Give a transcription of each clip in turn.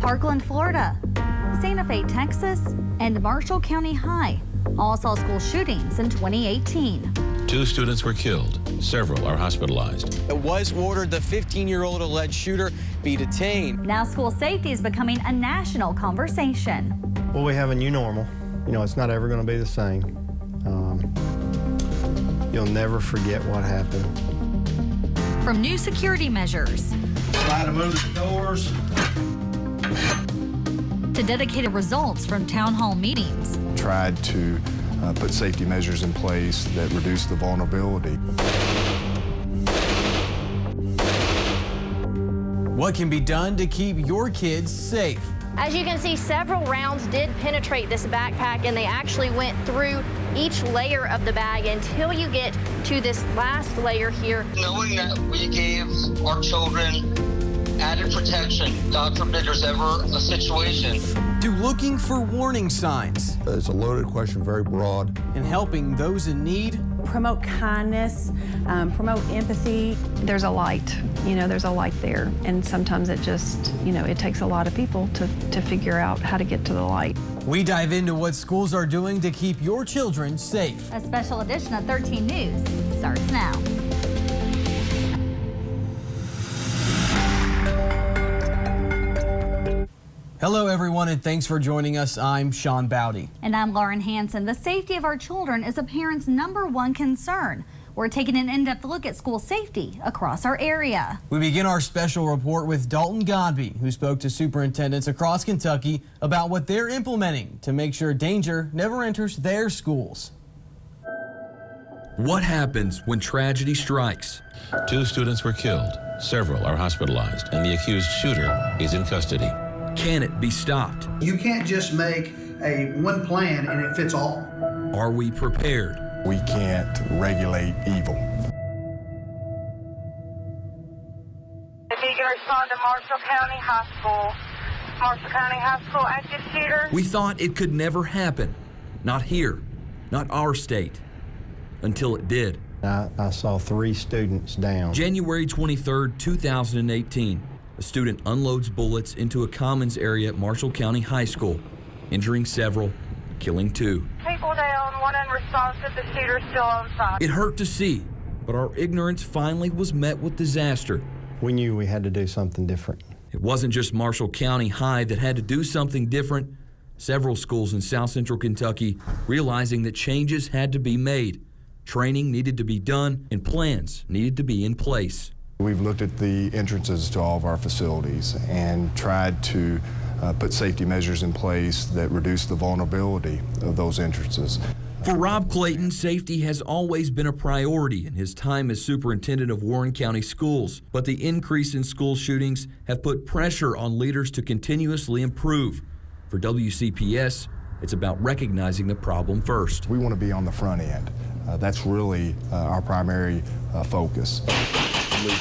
Parkland, Florida, Santa Fe, Texas, and Marshall County High all saw school shootings in 2018. 2 students were killed. Several are hospitalized. It was ordered the 15-year-old alleged shooter be detained. Now school safety is becoming a national conversation. Well, we have a new normal. You know, it's not ever going to be the same. You'll never forget what happened. From new security measures Try to move the doors. to dedicated results from town hall meetings. Tried to put safety measures in place that reduce the vulnerability. What can be done to keep your kids safe? As you can see, several rounds did penetrate this backpack, and they actually went through each layer of the bag until you get to this last layer here. Knowing that we gave our children added protection, God forbid there's ever a situation. To looking for warning signs It's a loaded question, very broad. and helping those in need. Promote kindness, promote empathy. There's a light, there's a light there. And sometimes it just, it takes a lot of people to figure out how to get to the light. We dive into what schools are doing to keep your children safe. A special edition of 13 News starts now. Hello, everyone, and thanks for joining us. I'm Sean Bowdy. And I'm Lauren Hansen. The safety of our children is a parent's #1 concern. We're taking an in-depth look at school safety across our area. We begin our special report with Dalton Godby, who spoke to superintendents across Kentucky about what they're implementing to make sure danger never enters their schools. What happens when tragedy strikes? 2 students were killed. Several are hospitalized, and the accused shooter is in custody. Can it be stopped? You can't just make one plan and it fits all. Are we prepared? We can't regulate evil. If you can respond to Marshall County High School. Marshall County High School active shooter. We thought it could never happen. Not here, not our state, until it did. I saw 3 students down. January 23rd, 2018. A student unloads bullets into a commons area at Marshall County High School, injuring several, killing 2. People down, 1 unresponsive, the shooter's still on site. It hurt to see, but our ignorance finally was met with disaster. We knew we had to do something different. It wasn't just Marshall County High that had to do something different. Several schools in South Central Kentucky realizing that changes had to be made. Training needed to be done and plans needed to be in place. We've looked at the entrances to all of our facilities and tried to put safety measures in place that reduce the vulnerability of those entrances. For Rob Clayton, safety has always been a priority in his time as superintendent of Warren County Schools, but the increase in school shootings have put pressure on leaders to continuously improve. For WCPS, it's about recognizing the problem first. We want to be on the front end. That's really our primary focus.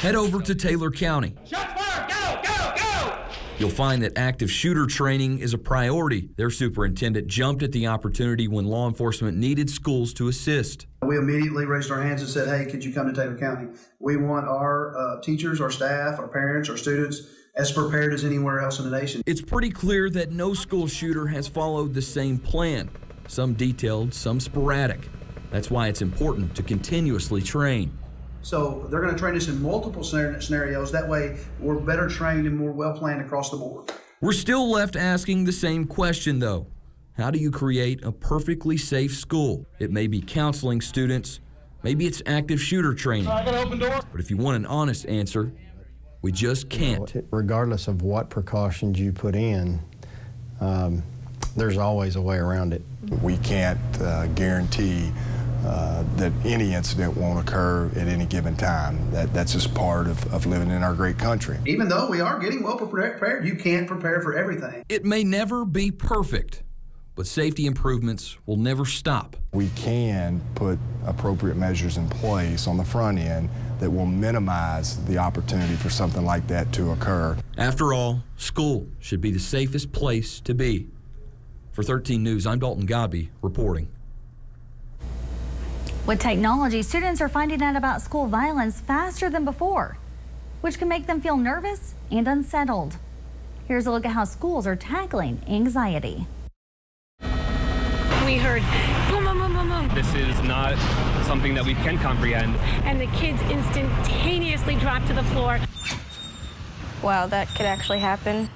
Head over to Taylor County. Shots fired, go, go, go! You'll find that active shooter training is a priority. Their superintendent jumped at the opportunity when law enforcement needed schools to assist. We immediately raised our hands and said, hey, could you come to Taylor County? We want our teachers, our staff, our parents, our students as prepared as anywhere else in the nation. It's pretty clear that no school shooter has followed the same plan. Some detailed, some sporadic. That's why it's important to continuously train. So they're going to train us in multiple scenarios. That way we're better trained and more well-planned across the board. We're still left asking the same question, though. How do you create a perfectly safe school? It may be counseling students, maybe it's active shooter training. I got an open door. But if you want an honest answer, we just can't. Regardless of what precautions you put in, there's always a way around it. We can't guarantee that any incident won't occur at any given time. That's just part of living in our great country. Even though we are getting well prepared, you can't prepare for everything. It may never be perfect, but safety improvements will never stop. We can put appropriate measures in place on the front end that will minimize the opportunity for something like that to occur. After all, school should be the safest place to be. For 13 News, I'm Dalton Godby reporting. With technology, students are finding out about school violence faster than before, which can make them feel nervous and unsettled. Here's a look at how schools are tackling anxiety. We heard boom, boom, boom, boom, boom. This is not something that we can comprehend. And the kids instantaneously dropped to the floor. Wow, that could actually happen.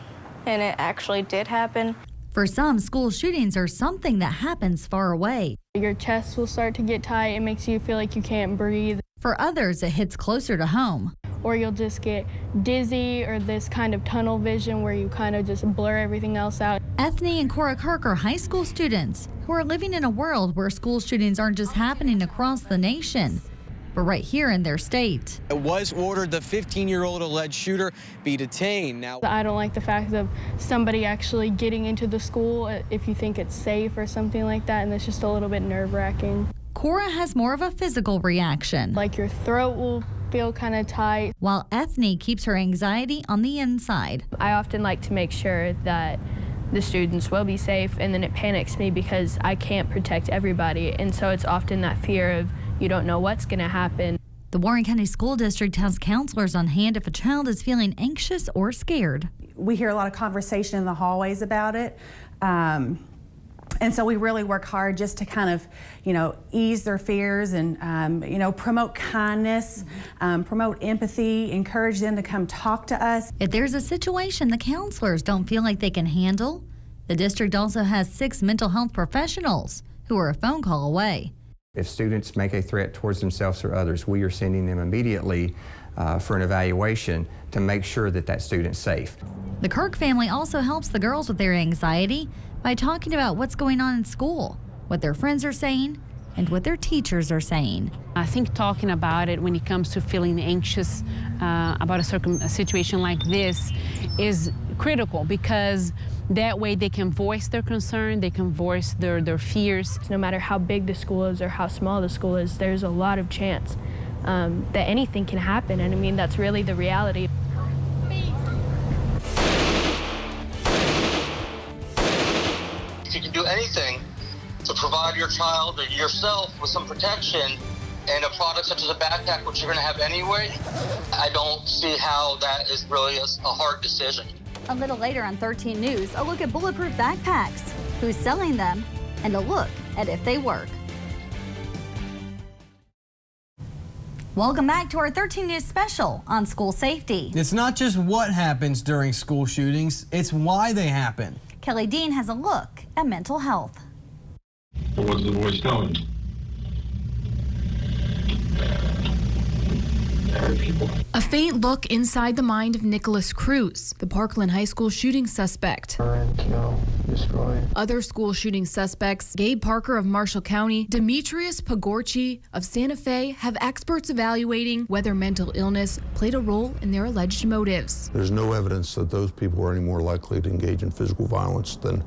And it actually did happen. For some, school shootings are something that happens far away. Your chest will start to get tight. It makes you feel like you can't breathe. For others, it hits closer to home. Or you'll just get dizzy or this kind of tunnel vision where you kind of just blur everything else out. Ethne and Cora Kirk are high school students who are living in a world where school shootings aren't just happening across the nation, but right here in their state. It was ordered the 15-year-old alleged shooter be detained. Now, I don't like the fact of somebody actually getting into the school if you think it's safe or something like that, and it's just a little bit nerve-wracking. Cora has more of a physical reaction. Like your throat will feel kind of tight. While Ethne keeps her anxiety on the inside. I often like to make sure that the students will be safe, and then it panics me because I can't protect everybody, and so it's often that fear of you don't know what's going to happen. The Warren County School District has counselors on hand if a child is feeling anxious or scared. We hear a lot of conversation in the hallways about it. And so we really work hard just to kind of, ease their fears and, promote kindness, promote empathy, encourage them to come talk to us. If there's a situation the counselors don't feel like they can handle, the district also has 6 mental health professionals who are a phone call away. If students make a threat towards themselves or others, we are sending them immediately for an evaluation to make sure that that student's safe. The Kirk family also helps the girls with their anxiety by talking about what's going on in school, what their friends are saying, and what their teachers are saying. I think talking about it when it comes to feeling anxious about a situation like this is critical, because that way they can voice their concern, they can voice their fears. No matter how big the school is or how small the school is, there's a lot of chance that anything can happen, and I mean, that's really the reality. If you can do anything to provide your child or yourself with some protection and a product such as a backpack, which you're going to have anyway, I don't see how that is really a hard decision. A little later on 13 News, a look at bulletproof backpacks, who's selling them, and a look at if they work. Welcome back to our 13 News special on school safety. It's not just what happens during school shootings, it's why they happen. Kelly Dean has a look at mental health. What was the voice telling you? A faint look inside the mind of Nicholas Cruz, the Parkland High School shooting suspect. Other school shooting suspects, Gabe Parker of Marshall County, Demetrius Pagorchi of Santa Fe, have experts evaluating whether mental illness played a role in their alleged motives. There's no evidence that those people are any more likely to engage in physical violence than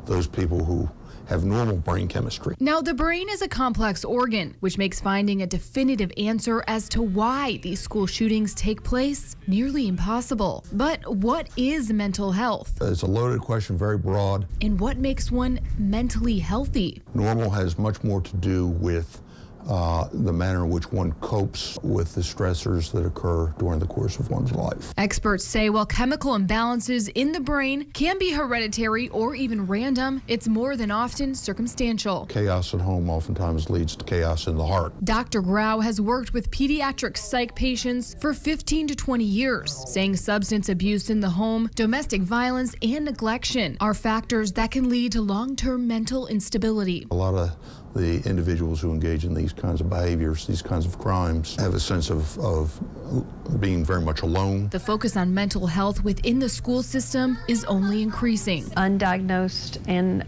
those people who have normal brain chemistry. Now, the brain is a complex organ, which makes finding a definitive answer as to why these school shootings take place nearly impossible. But what is mental health? It's a loaded question, very broad. And what makes one mentally healthy? Normal has much more to do with the manner in which one copes with the stressors that occur during the course of one's life. Experts say while chemical imbalances in the brain can be hereditary or even random, it's more than often circumstantial. Chaos at home oftentimes leads to chaos in the heart. Dr. Grau has worked with pediatric psych patients for 15 to 20 years, saying substance abuse in the home, domestic violence, and neglection are factors that can lead to long-term mental instability. A lot of the individuals who engage in these kinds of behaviors, these kinds of crimes, have a sense of being very much alone. The focus on mental health within the school system is only increasing. Undiagnosed and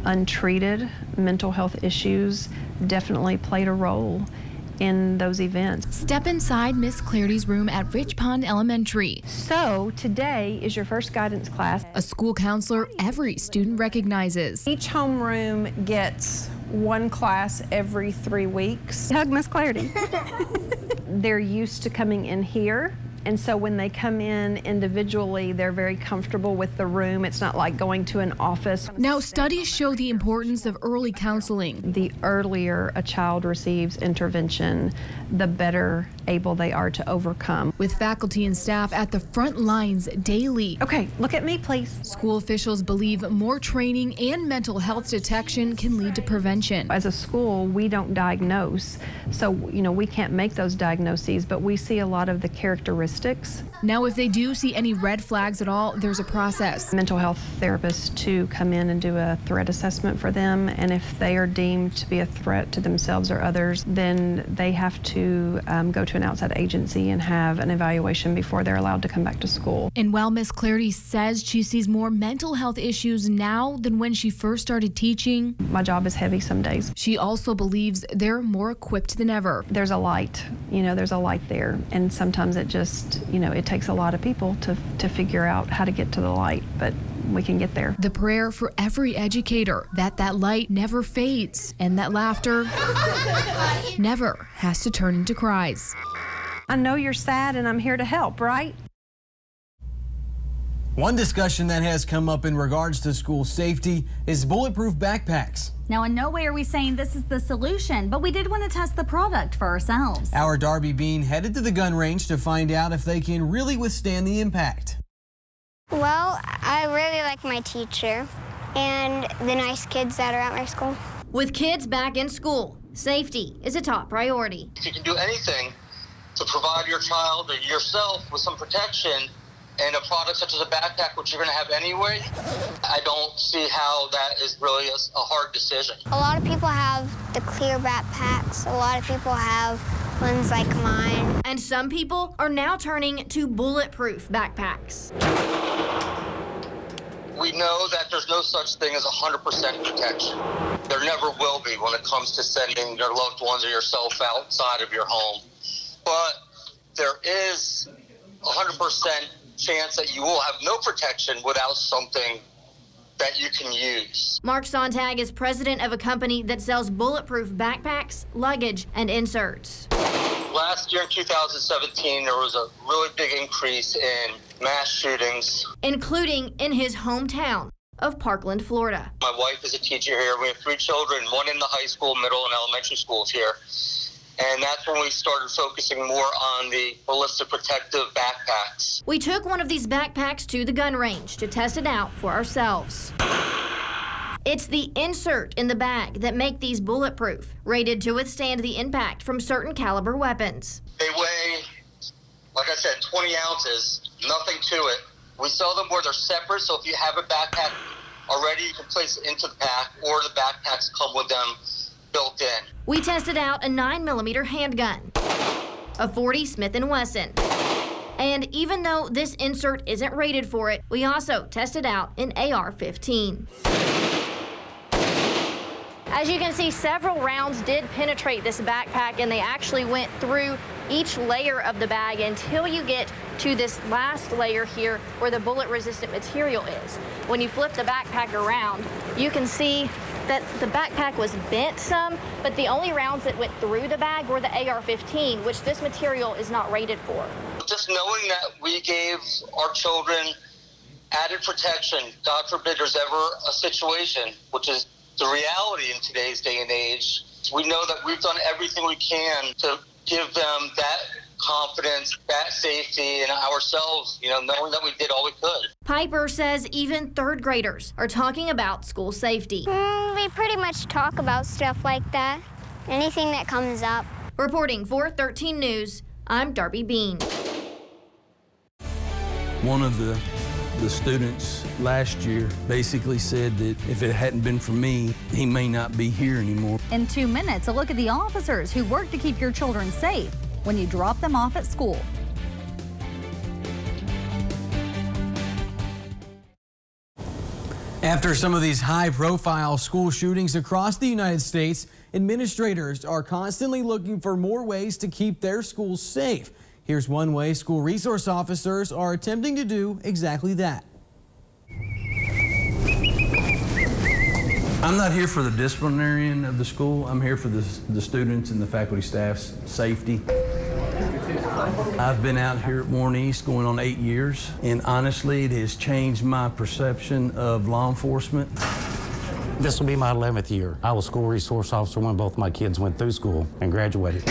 untreated mental health issues definitely played a role in those events. Step inside Miss Clarity's room at Rich Pond Elementary. So today is your first guidance class. A school counselor every student recognizes. Each homeroom gets one class every 3 weeks. Hug Miss Clarity. They're used to coming in here. And so when they come in individually, they're very comfortable with the room. It's not like going to an office. Now, studies show the importance of early counseling. The earlier a child receives intervention, the better able they are to overcome. With faculty and staff at the front lines daily. Okay, look at me, please. School officials believe more training and mental health detection can lead to prevention. As a school, we don't diagnose, so we can't make those diagnoses, but we see a lot of the characteristics. Now, if they do see any red flags at all, there's a process. Mental health therapists to come in and do a threat assessment for them, and if they are deemed to be a threat to themselves or others, then they have to go to an outside agency and have an evaluation before they're allowed to come back to school. And while Miss Clarity says she sees more mental health issues now than when she first started teaching, my job is heavy some days. She also believes they're more equipped than ever. There's a light, there's a light there, and sometimes it just, it takes a lot of people to figure out how to get to the light, but we can get there. The prayer for every educator that light never fades and that laughter never has to turn into cries. I know you're sad and I'm here to help, right? One discussion that has come up in regards to school safety is bulletproof backpacks. Now, in no way are we saying this is the solution, but we did want to test the product for ourselves. Our Darby Bean headed to the gun range to find out if they can really withstand the impact. Well, I really like my teacher and the nice kids that are at my school. With kids back in school, safety is a top priority. If you can do anything to provide your child or yourself with some protection and a product such as a backpack, which you're going to have anyway, I don't see how that is really a hard decision. A lot of people have the clear backpacks. A lot of people have ones like mine. And some people are now turning to bulletproof backpacks. We know that there's no such thing as 100% protection. There never will be when it comes to sending your loved ones or yourself outside of your home. But there is 100% chance that you will have no protection without something that you can use. Mark Sontag is president of a company that sells bulletproof backpacks, luggage, and inserts. Last year in 2017, there was a really big increase in mass shootings, including in his hometown of Parkland, Florida. My wife is a teacher here. We have 3 children, one in the high school, middle, and elementary schools here. And that's when we started focusing more on the ballistic protective backpacks. We took one of these backpacks to the gun range to test it out for ourselves. It's the insert in the bag that make these bulletproof, rated to withstand the impact from certain caliber weapons. They weigh, like I said, 20 ounces, nothing to it. We sell them where they're separate, so if you have a backpack already, you can place it into the pack, or the backpacks come with them built in. We tested out a 9mm handgun, a .40 Smith & Wesson, and even though this insert isn't rated for it, we also tested out an AR-15. As you can see, several rounds did penetrate this backpack, and they actually went through each layer of the bag until you get to this last layer here where the bullet-resistant material is. When you flip the backpack around, you can see that the backpack was bent some, but the only rounds that went through the bag were the AR-15, which this material is not rated for. Just knowing that we gave our children added protection, God forbid there's ever a situation, which is the reality in today's day and age, we know that we've done everything we can to give them that confidence, that safety, and ourselves, knowing that we did all we could. Piper says even third graders are talking about school safety. We pretty much talk about stuff like that, anything that comes up. Reporting for 13 News, I'm Darby Bean. One of the students last year basically said that if it hadn't been for me, he may not be here anymore. In 2 minutes, a look at the officers who work to keep your children safe when you drop them off at school. After some of these high-profile school shootings across the United States, administrators are constantly looking for more ways to keep their schools safe. Here's one way school resource officers are attempting to do exactly that. I'm not here for the disciplinarian of the school. I'm here for the students and the faculty staff's safety. I've been out here at Warren East going on 8 years, and honestly, it has changed my perception of law enforcement. This will be my 11th year. I was school resource officer when both my kids went through school and graduated.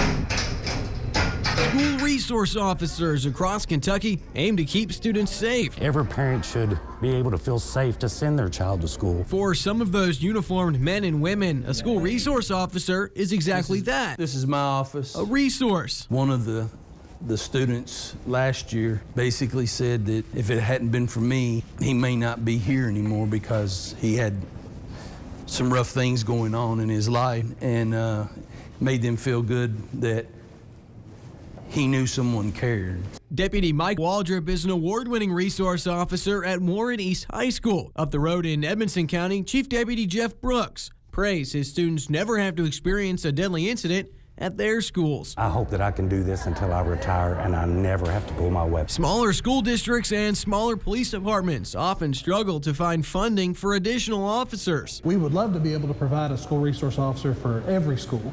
School resource officers across Kentucky aim to keep students safe. Every parent should be able to feel safe to send their child to school. For some of those uniformed men and women, a school resource officer is exactly that. This is my office. A resource. One of the students last year basically said that if it hadn't been for me, he may not be here anymore because he had some rough things going on in his life, and made them feel good that he knew someone cared. Deputy Mike Waldrop is an award-winning resource officer at Warren East High School. Up the road in Edmonson County, Chief Deputy Jeff Brooks prays his students never have to experience a deadly incident at their schools. I hope that I can do this until I retire and I never have to pull my weapon. Smaller school districts and smaller police departments often struggle to find funding for additional officers. We would love to be able to provide a school resource officer for every school.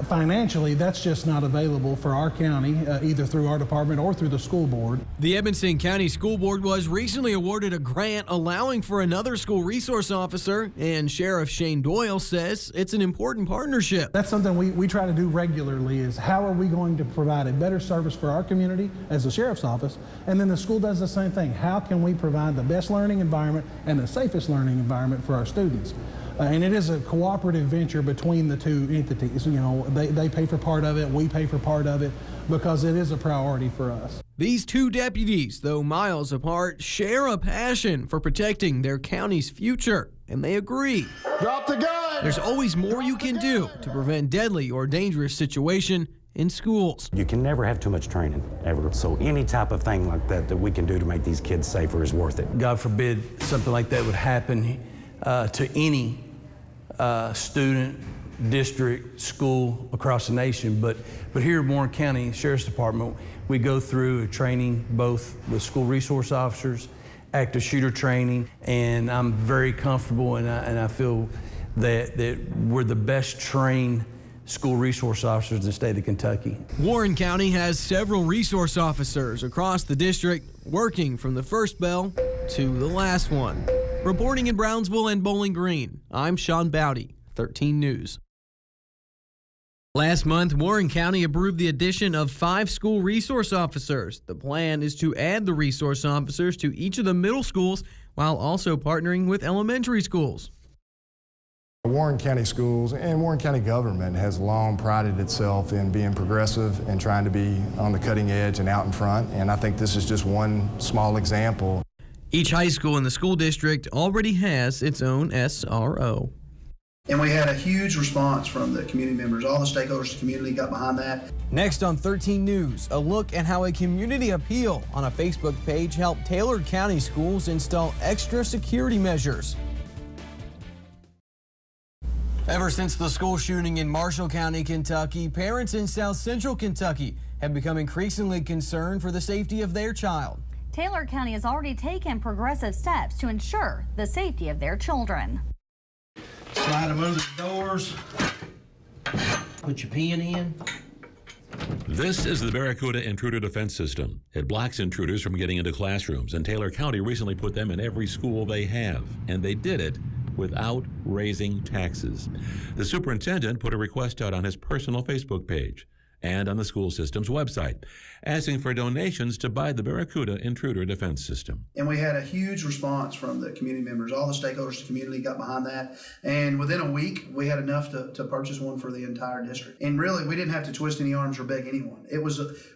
Financially, that's just not available for our county, either through our department or through the school board. The Edmonson County School Board was recently awarded a grant allowing for another school resource officer, and Sheriff Shane Doyle says it's an important partnership. That's something we try to do regularly, is how are we going to provide a better service for our community as the sheriff's office, and then the school does the same thing. How can we provide the best learning environment and the safest learning environment for our students? And it is a cooperative venture between the two entities. You know, they pay for part of it, we pay for part of it, because it is a priority for us. These two deputies, though miles apart, share a passion for protecting their county's future, and they agree. Drop the gun! There's always more you can do to prevent deadly or dangerous situation in schools. You can never have too much training, ever. So any type of thing like that we can do to make these kids safer is worth it. God forbid something like that would happen to any student, district, school across the nation, but here at Warren County Sheriff's Department, we go through a training both with school resource officers, active shooter training, and I'm very comfortable and I feel that we're the best trained school resource officers in the state of Kentucky. Warren County has several resource officers across the district working from the first bell to the last one. Reporting in Brownsville and Bowling Green, I'm Sean Bowdy, 13 News. Last month, Warren County approved the addition of 5 school resource officers. The plan is to add the resource officers to each of the middle schools while also partnering with elementary schools. Warren County Schools and Warren County government has long prided itself in being progressive and trying to be on the cutting edge and out in front, and I think this is just one small example. Each high school in the school district already has its own SRO. And we had a huge response from the community members. All the stakeholders of the community got behind that. Next on 13 News, a look at how a community appeal on a Facebook page helped Taylor County schools install extra security measures. Ever since the school shooting in Marshall County, Kentucky, parents in South Central Kentucky have become increasingly concerned for the safety of their child. Taylor County has already taken progressive steps to ensure the safety of their children. Slide them under the doors. Put your pen in. This is the Barracuda Intruder Defense System. It blocks intruders from getting into classrooms, and Taylor County recently put them in every school they have, and they did it without raising taxes. The superintendent put a request out on his personal Facebook page and on the school system's website, asking for donations to buy the Barracuda Intruder Defense System. And we had a huge response from the community members. All the stakeholders of the community got behind that. And within a week, we had enough to purchase one for the entire district. And really, we didn't have to twist any arms or beg anyone.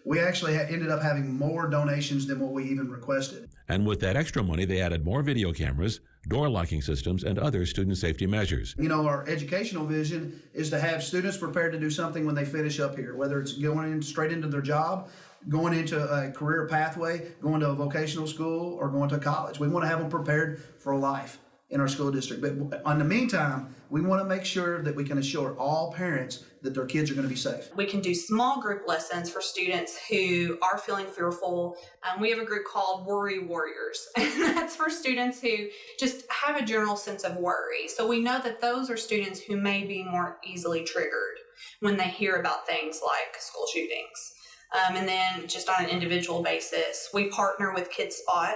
We actually ended up having more donations than what we even requested. And with that extra money, they added more video cameras, door locking systems, and other student safety measures. You know, our educational vision is to have students prepared to do something when they finish up here, whether it's going straight into their job, going into a career pathway, going to a vocational school, or going to college. We want to have them prepared for life in our school district. But in the meantime, we want to make sure that we can assure all parents that their kids are going to be safe. We can do small group lessons for students who are feeling fearful. We have a group called Worry Warriors, and that's for students who just have a general sense of worry. So we know that those are students who may be more easily triggered when they hear about things like school shootings. And then just on an individual basis, we partner with KidSpot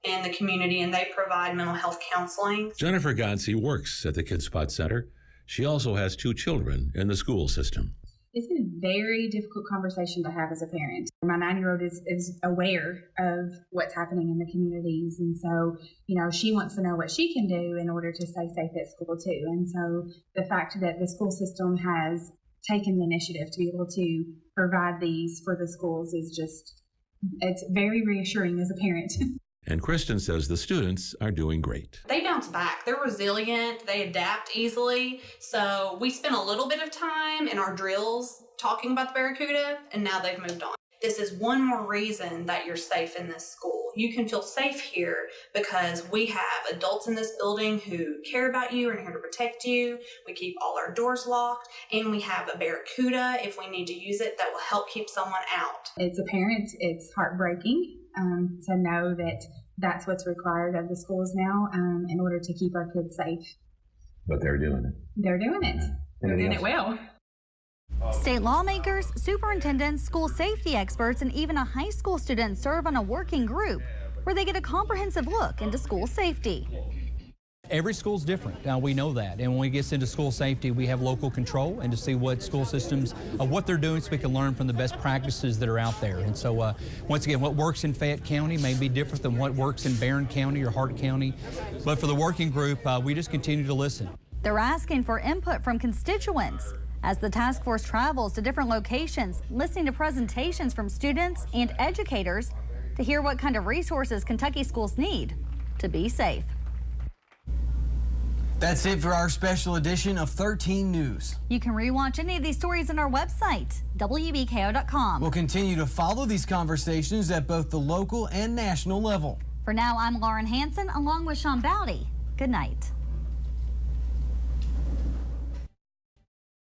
in the community, and they provide mental health counseling. Jennifer Godsey works at the KidSpot Center. She also has 2 children in the school system. It's a very difficult conversation to have as a parent. My 9-year-old is aware of what's happening in the communities. And so, she wants to know what she can do in order to stay safe at school too. And so the fact that the school system has taken the initiative to be able to provide these for the schools is it's very reassuring as a parent. And Kristen says the students are doing great. They bounce back. They're resilient. They adapt easily. So we spent a little bit of time in our drills talking about the Barracuda, and now they've moved on. This is one more reason that you're safe in this school. You can feel safe here because we have adults in this building who care about you and are here to protect you. We keep all our doors locked, and we have a Barracuda if we need to use it that will help keep someone out. As a parent, it's heartbreaking to know that that's what's required of the schools now in order to keep our kids safe. But they're doing it. They're doing it. They're doing it well. State lawmakers, superintendents, school safety experts, and even a high school student serve on a working group where they get a comprehensive look into school safety. Every school's different. Now we know that, and when we get into school safety, we have local control and to see what school systems, what they're doing, so we can learn from the best practices that are out there. And so, once again, what works in Fayette County may be different than what works in Barron County or Hart County. But for the working group, we just continue to listen. They're asking for input from constituents as the task force travels to different locations, listening to presentations from students and educators to hear what kind of resources Kentucky schools need to be safe. That's it for our special edition of 13 News. You can rewatch any of these stories on our website, WBKO.com. We'll continue to follow these conversations at both the local and national level. For now, I'm Lauren Hansen along with Sean Bowdy. Good night.